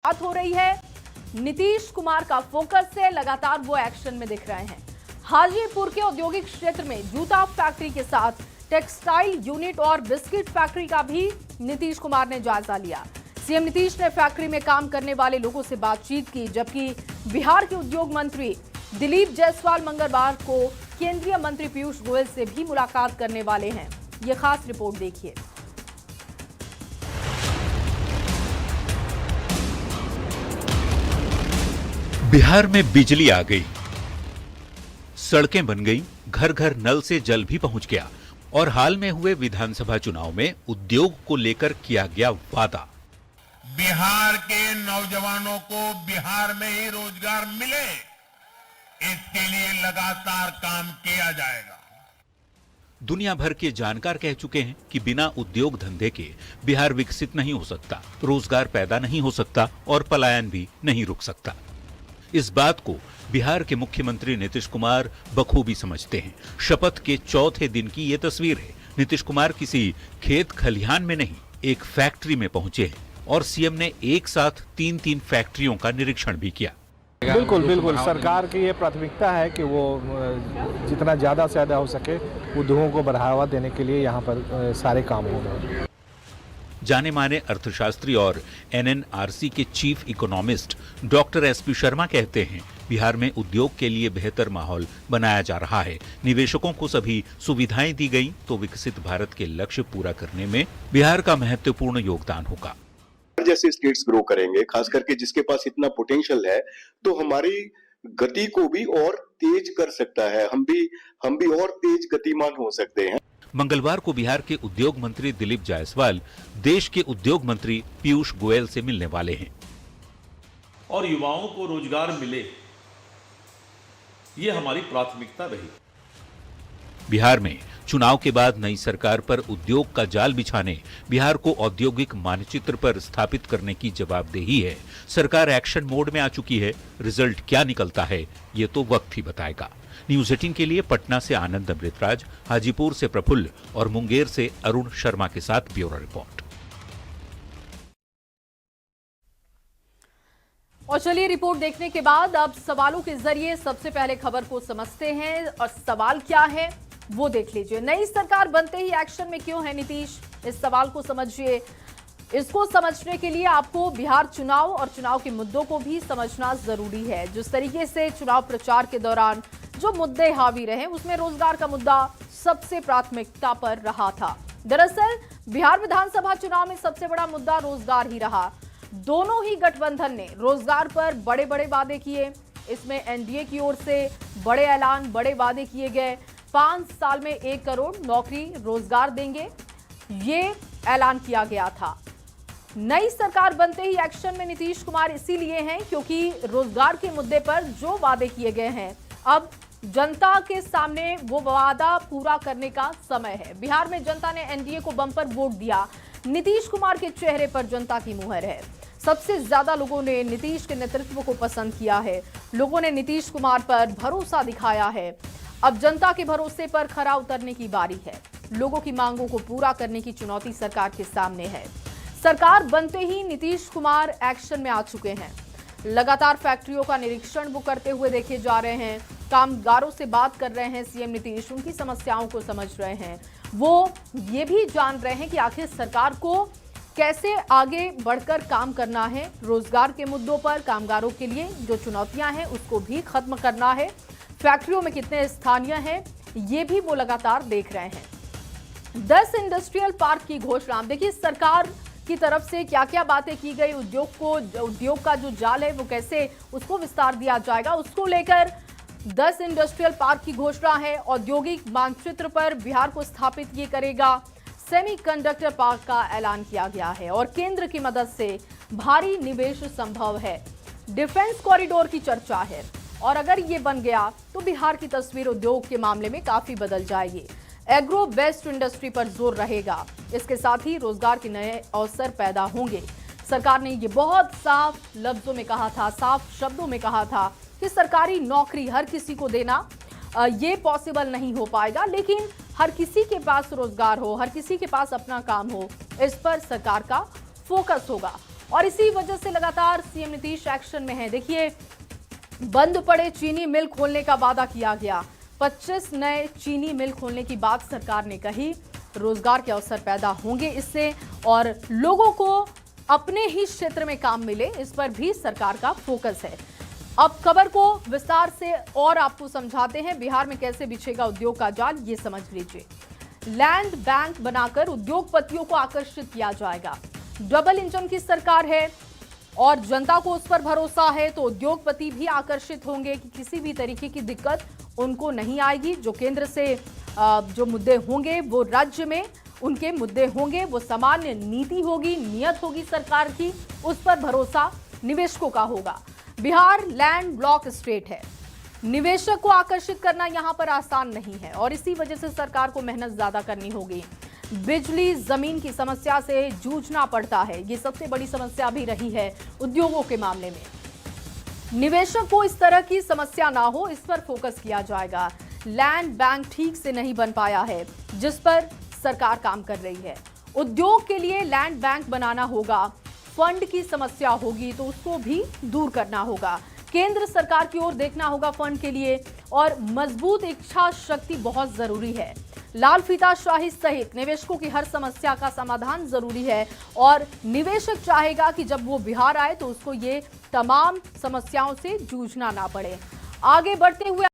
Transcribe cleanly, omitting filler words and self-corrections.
बात हो रही है नीतीश कुमार का फोकस से लगातार वो एक्शन में दिख रहे हैं। हाजीपुर के औद्योगिक क्षेत्र में जूता फैक्ट्री के साथ टेक्सटाइल यूनिट और बिस्किट फैक्ट्री का भी नीतीश कुमार ने जायजा लिया। सीएम नीतीश ने फैक्ट्री में काम करने वाले लोगों से बातचीत की, जबकि बिहार के उद्योग मंत्री दिलीप जायसवाल मंगलवार को केंद्रीय मंत्री पीयूष गोयल से भी मुलाकात करने वाले हैं। ये खास रिपोर्ट देखिए। बिहार में बिजली आ गई, सड़कें बन गई, घर घर नल से जल भी पहुंच गया और हाल में हुए विधानसभा चुनाव में उद्योग को लेकर किया गया वादा। बिहार के नौजवानों को बिहार में ही रोजगार मिले, इसके लिए लगातार काम किया जाएगा। दुनिया भर के जानकार कह चुके हैं कि बिना उद्योग धंधे के बिहार विकसित नहीं हो सकता, रोजगार पैदा नहीं हो सकता और पलायन भी नहीं रुक सकता। इस बात को बिहार के मुख्यमंत्री नीतीश कुमार बखूबी समझते हैं। शपथ के चौथे दिन की ये तस्वीर है। नीतीश कुमार किसी खेत खलिहान में नहीं, एक फैक्ट्री में पहुंचे हैं और सीएम ने एक साथ तीन फैक्ट्रियों का निरीक्षण भी किया। बिल्कुल सरकार की ये प्राथमिकता है कि वो जितना ज़्यादा से ज़्यादा हो सके उद्योगों को बढ़ावा देने के लिए यहाँ पर सारे काम हो रहे हैं। जाने माने अर्थशास्त्री और एनएनआरसी के chief economist doctor SP Sharma कहते हैं, बिहार में उद्योग के लिए बेहतर माहौल बनाया जा रहा है। निवेशकों को सभी सुविधाएं दी गई तो विकसित भारत के लक्ष्य पूरा करने में बिहार का महत्वपूर्ण योगदान होगा। जैसे स्टेट्स ग्रो करेंगे, खास करके जिसके पास इतना पोटेंशियल है, तो हमारी गति को भी और तेज कर सकता है। हम भी और तेज गतिमान हो सकते हैं। मंगलवार को बिहार के उद्योग मंत्री दिलीप जायसवाल देश के उद्योग मंत्री पीयूष गोयल से मिलने वाले हैं और युवाओं को रोजगार मिले, ये हमारी प्राथमिकता रही। बिहार में चुनाव के बाद नई सरकार पर उद्योग का जाल बिछाने, बिहार को औद्योगिक मानचित्र पर स्थापित करने की जवाबदेही है। सरकार एक्शन मोड में आ चुकी है। रिजल्ट क्या निकलता है, ये तो वक्त ही बताएगा। न्यूज 18 के लिए पटना से आनंद अमृतराज, हाजीपुर से प्रफुल्ल और मुंगेर से अरुण शर्मा के साथ ब्यूरो रिपोर्ट। और चलिए रिपोर्ट देखने के बाद अब सवालों के जरिए सबसे पहले खबर को समझते हैं और सवाल क्या है वो देख लीजिए। नई सरकार बनते ही एक्शन में क्यों है नीतीश, इस सवाल को समझिए। इसको समझने के लिए आपको बिहार चुनाव और चुनाव के मुद्दों को भी समझना जरूरी है। जिस तरीके से चुनाव प्रचार के दौरान जो मुद्दे हावी रहे, उसमें रोजगार का मुद्दा सबसे प्राथमिकता पर रहा था। दरअसल बिहार विधानसभा चुनाव में सबसे बड़ा मुद्दा रोजगार ही रहा। दोनों ही गठबंधन ने रोजगार पर बड़े बड़े वादे किए। इसमें एनडीए की ओर से बड़े ऐलान, बड़े वादे किए गए। 5 साल में 1 करोड़ नौकरी रोजगार देंगे, ये ऐलान किया गया था। नई सरकार बनते ही एक्शन में नीतीश कुमार इसीलिए हैं क्योंकि रोजगार के मुद्दे पर जो वादे किए गए हैं, अब जनता के सामने वो वादा पूरा करने का समय है। बिहार में जनता ने एनडीए को बम्पर वोट दिया। नीतीश कुमार के चेहरे पर जनता की मुहर है। सबसे ज्यादा लोगों ने नीतीश के नेतृत्व को पसंद किया है। लोगों ने नीतीश कुमार पर भरोसा दिखाया है। अब जनता के भरोसे पर खरा उतरने की बारी है। लोगों की मांगों को पूरा करने की चुनौती सरकार के सामने है। सरकार बनते ही नीतीश कुमार एक्शन में आ चुके हैं। लगातार फैक्ट्रियों का निरीक्षण वो करते हुए देखे जा रहे हैं। कामगारों से बात कर रहे हैं सीएम नीतीश, उनकी समस्याओं को समझ रहे हैं। वो ये भी जान रहे हैं कि आखिर सरकार को कैसे आगे बढ़कर काम करना है। रोजगार के मुद्दों पर कामगारों के लिए जो चुनौतियां हैं उसको भी खत्म करना है। फैक्ट्रियों में कितने स्थानीय हैं, ये भी वो लगातार देख रहे हैं। 10 इंडस्ट्रियल पार्क की घोषणा, देखिए सरकार की तरफ से क्या क्या बातें की गई। उद्योग का जो जाल है वो कैसे उसको विस्तार दिया जाएगा, उसको लेकर 10 इंडस्ट्रियल पार्क की घोषणा है। औद्योगिक मानचित्र पर बिहार को स्थापित ये करेगा। सेमीकंडक्टर पार्क का ऐलान किया गया है और केंद्र की मदद से भारी निवेश संभव है। डिफेंस कॉरिडोर की चर्चा है और अगर ये बन गया तो बिहार की तस्वीर उद्योग के मामले में काफी बदल जाएगी। एग्रो बेस्ड इंडस्ट्री पर जोर रहेगा। इसके साथ ही रोजगार के नए अवसर पैदा होंगे। सरकार ने ये बहुत साफ लफ्जों में कहा था, साफ शब्दों में कहा था कि सरकारी नौकरी हर किसी को देना ये पॉसिबल नहीं हो पाएगा, लेकिन हर किसी के पास रोजगार हो, हर किसी के पास अपना काम हो, इस पर सरकार का फोकस होगा। और इसी वजह से लगातार सीएम नीतीश एक्शन में है। देखिए, बंद पड़े चीनी मिल खोलने का वादा किया गया, 25 नए चीनी मिल खोलने की बात सरकार ने कही। रोजगार के अवसर पैदा होंगे इससे और लोगों को अपने ही क्षेत्र में काम मिले, इस पर भी सरकार का फोकस है। अब खबर को विस्तार से और आपको समझाते हैं। बिहार में कैसे बिछेगा उद्योग का जाल, ये समझ लीजिए। लैंड बैंक बनाकर उद्योगपतियों को आकर्षित किया जाएगा। डबल इंजन की सरकार है और जनता को उस पर भरोसा है, तो उद्योगपति भी आकर्षित होंगे कि किसी भी तरीके की दिक्कत उनको नहीं आएगी। जो केंद्र से जो मुद्दे होंगे वो राज्य में उनके मुद्दे होंगे, वो सामान्य नीति होगी, नियत होगी सरकार की, उस पर भरोसा निवेशकों का होगा। बिहार लैंड ब्लॉक स्टेट है, निवेशक को आकर्षित करना यहां पर आसान नहीं है और इसी वजह से सरकार को मेहनत ज्यादा करनी होगी। बिजली जमीन की समस्या से जूझना पड़ता है, ये सबसे बड़ी समस्या भी रही है उद्योगों के मामले में। निवेशक को इस तरह की समस्या ना हो, इस पर फोकस किया जाएगा। लैंड बैंक ठीक से नहीं बन पाया है, जिस पर सरकार काम कर रही है। उद्योग के लिए लैंड बैंक बनाना होगा, फंड की समस्या होगी तो उसको भी दूर करना होगा। केंद्र सरकार की ओर देखना होगा फंड के लिए और मजबूत इच्छा शक्ति बहुत जरूरी है। लाल फीताशाही सहित निवेशकों की हर समस्या का समाधान जरूरी है और निवेशक चाहेगा कि जब वो बिहार आए तो उसको ये तमाम समस्याओं से जूझना ना पड़े। आगे बढ़ते हुए